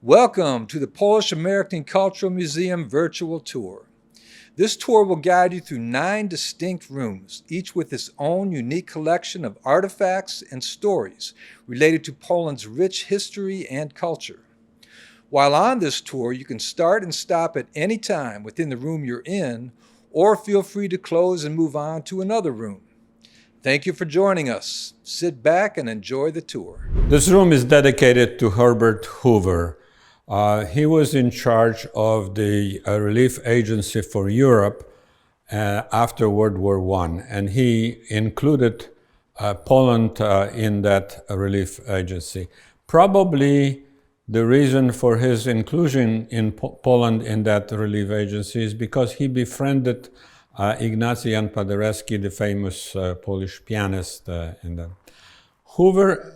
Welcome to the Polish American Cultural Museum virtual tour. This tour will guide you through 9 distinct rooms, each with its own unique collection of artifacts and stories related to Poland's rich history and culture. While on this tour, you can start and stop at any time within the room you're in, or feel free to close and move on to another room. Thank you for joining us. Sit back and enjoy the tour. This room is dedicated to Herbert Hoover. He was in charge of the Relief Agency for Europe after World War I, and he included Poland in that relief agency. Probably the reason for his inclusion in Poland in that relief agency is because he befriended Ignacy Jan Paderewski, the famous Polish pianist in that. Hoover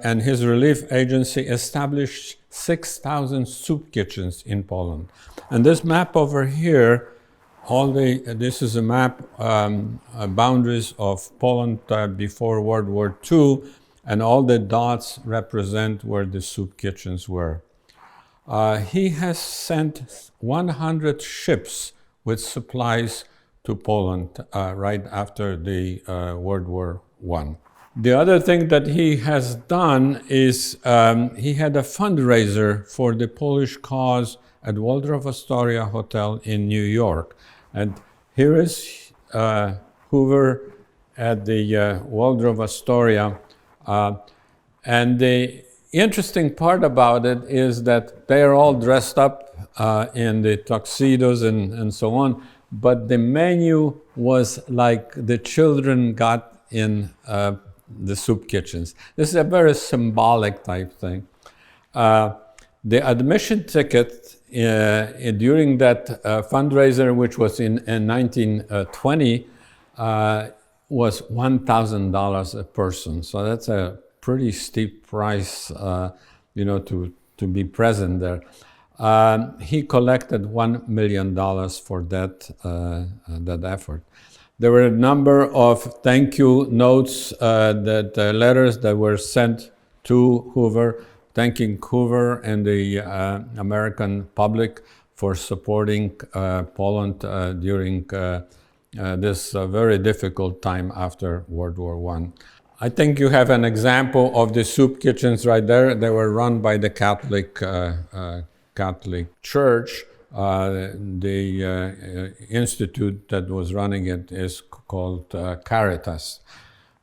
and his relief agency established 6,000 soup kitchens in Poland. And this map over here, this is a map, boundaries of Poland before World War II, and all the dots represent where the soup kitchens were. He has sent 100 ships with supplies to Poland right after the World War I. The other thing that he has done is he had a fundraiser for the Polish cause at Waldorf Astoria Hotel in New York. And here is Hoover at the Waldorf Astoria. And the interesting part about it is that they are all dressed up in the tuxedos and so on, but the menu was like the children got in the soup kitchens. This is a very symbolic type thing. The admission ticket during that fundraiser, which was in 1920, was $1,000 a person. So that's a pretty steep price, to be present there. He collected $1 million for that effort. There were a number of thank you notes, letters that were sent to Hoover, thanking Hoover and the American public for supporting Poland during this very difficult time after World War I. I think you have an example of the soup kitchens right there. They were run by the Catholic Church. The institute that was running it is called Caritas.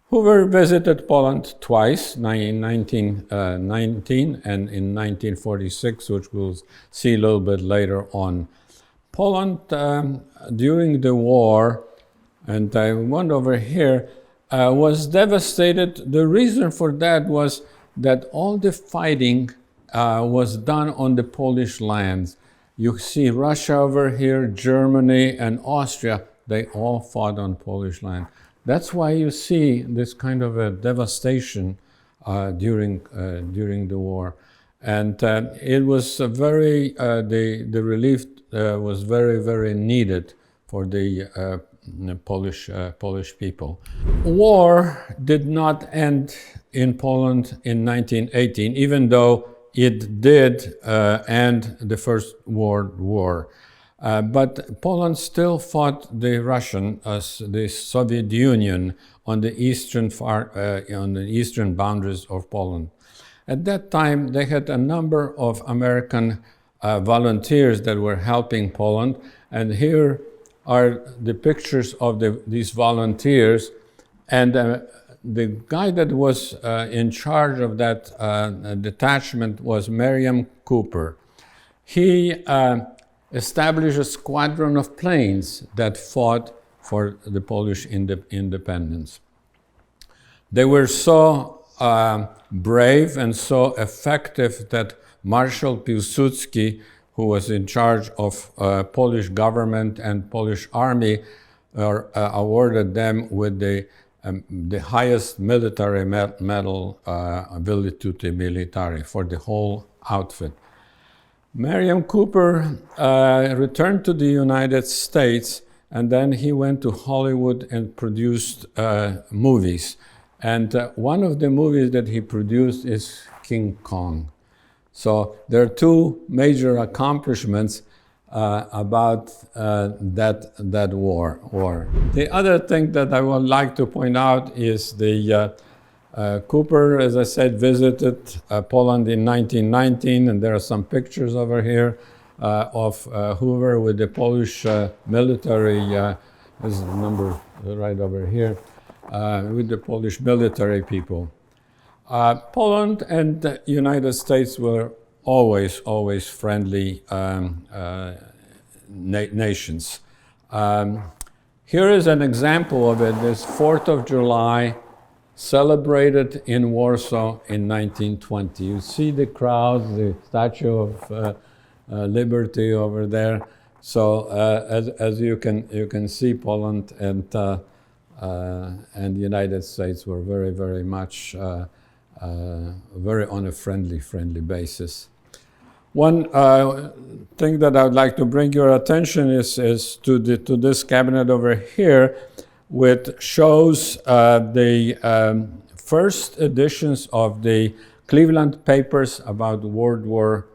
Hoover visited Poland twice, in 1919 and in 1946, which we'll see a little bit later on. Poland, during the war, and I went over here, was devastated. The reason for that was that all the fighting was done on the Polish lands. You see Russia over here, Germany and Austria, they all fought on Polish land. That's why you see this kind of a devastation during the war. And it was the relief was very, very needed for the Polish people. War did not end in Poland in 1918, even though it did end the First World War. But Poland still fought the the Soviet Union on the eastern boundaries of Poland. At that time, they had a number of American volunteers that were helping Poland, and here are the pictures of these volunteers. And the guy that was in charge of that detachment was Miriam Cooper. He established a squadron of planes that fought for the Polish independence. They were so brave and so effective that Marshal Piłsudski, who was in charge of Polish government and Polish army, awarded them with the highest military medal, Virtute Militari, for the whole outfit. Miriam Cooper returned to the United States, and then he went to Hollywood and produced movies. And one of the movies that he produced is King Kong. So there are two major accomplishments about that war. The other thing that I would like to point out is the Cooper, as I said, visited Poland in 1919, and there are some pictures over here of Hoover with the Polish military. This is the number right over here, with the Polish military people. Poland and the United States were always friendly nations. Here is an example of it. This 4th of July, celebrated in Warsaw in 1920. You see the crowds, the Statue of Liberty over there. So as you can see, Poland and the United States were very much very on a friendly basis. One thing that I would like to bring your attention is to this cabinet over here, which shows the first editions of the Cleveland papers about World War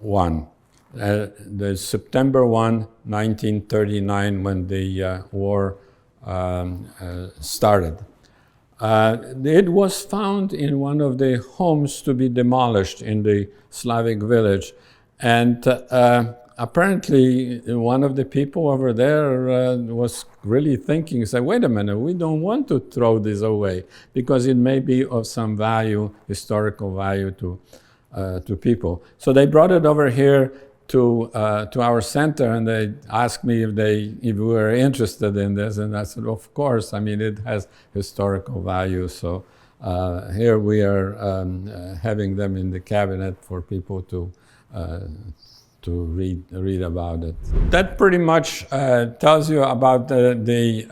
I. The September 1, 1939, when the war started. It was found in one of the homes to be demolished in the Slavic village. And apparently one of the people over there was really thinking, said, wait a minute, we don't want to throw this away because it may be of some value, historical value to people. So they brought it over here to our center, and they asked me if we were interested in this, and I said, of course. I mean, it has historical value, so here we are having them in the cabinet for people to read about it. That pretty much tells you about the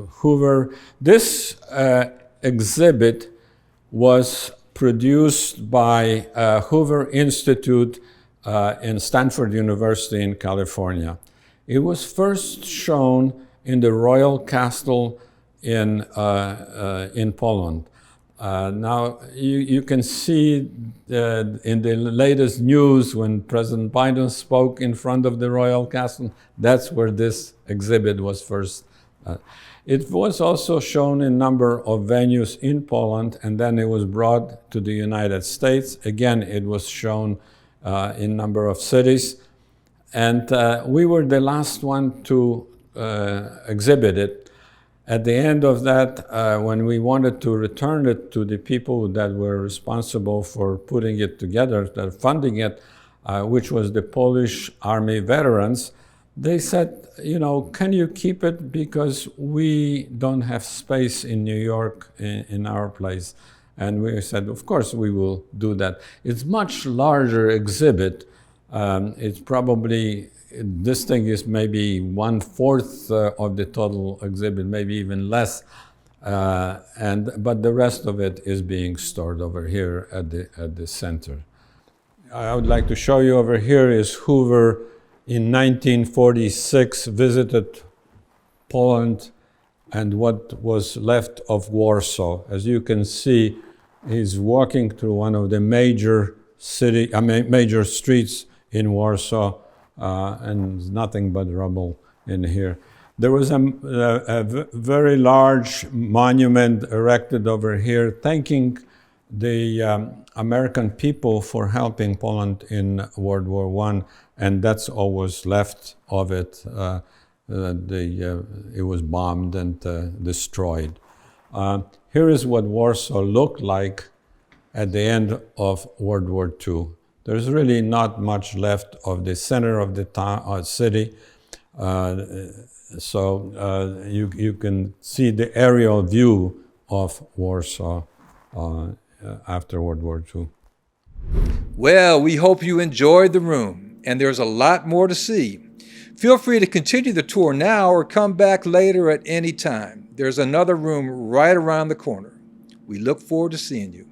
Hoover. This exhibit was produced by Hoover Institute in Stanford University in California. It was first shown in the Royal Castle in Poland. Now, you can see in the latest news when President Biden spoke in front of the Royal Castle, that's where this exhibit was first. It was also shown in a number of venues in Poland, and then it was brought to the United States. Again, it was shown in a number of cities. And we were the last one to exhibit it. At the end of that, when we wanted to return it to the people that were responsible for putting it together, that funding it, which was the Polish Army veterans, they said, you know, can you keep it because we don't have space in New York in our place. And we said, of course we will do that. It's much larger exhibit. It's probably, this thing is maybe 1/4 of the total exhibit, maybe even less. But the rest of it is being stored over here at the center. I would like to show you over here is Hoover in 1946 visited Poland and what was left of Warsaw. As you can see, he's walking through one of the major streets in Warsaw, and there's nothing but rubble in here. There was a very large monument erected over here thanking the American people for helping Poland in World War I, and that's all was left of it. It was bombed and destroyed. Here is what Warsaw looked like at the end of World War II. There's really not much left of the center of the town, city. So you can see the aerial view of Warsaw after World War II. Well, we hope you enjoyed the room, and there's a lot more to see. Feel free to continue the tour now or come back later at any time. There's another room right around the corner. We look forward to seeing you.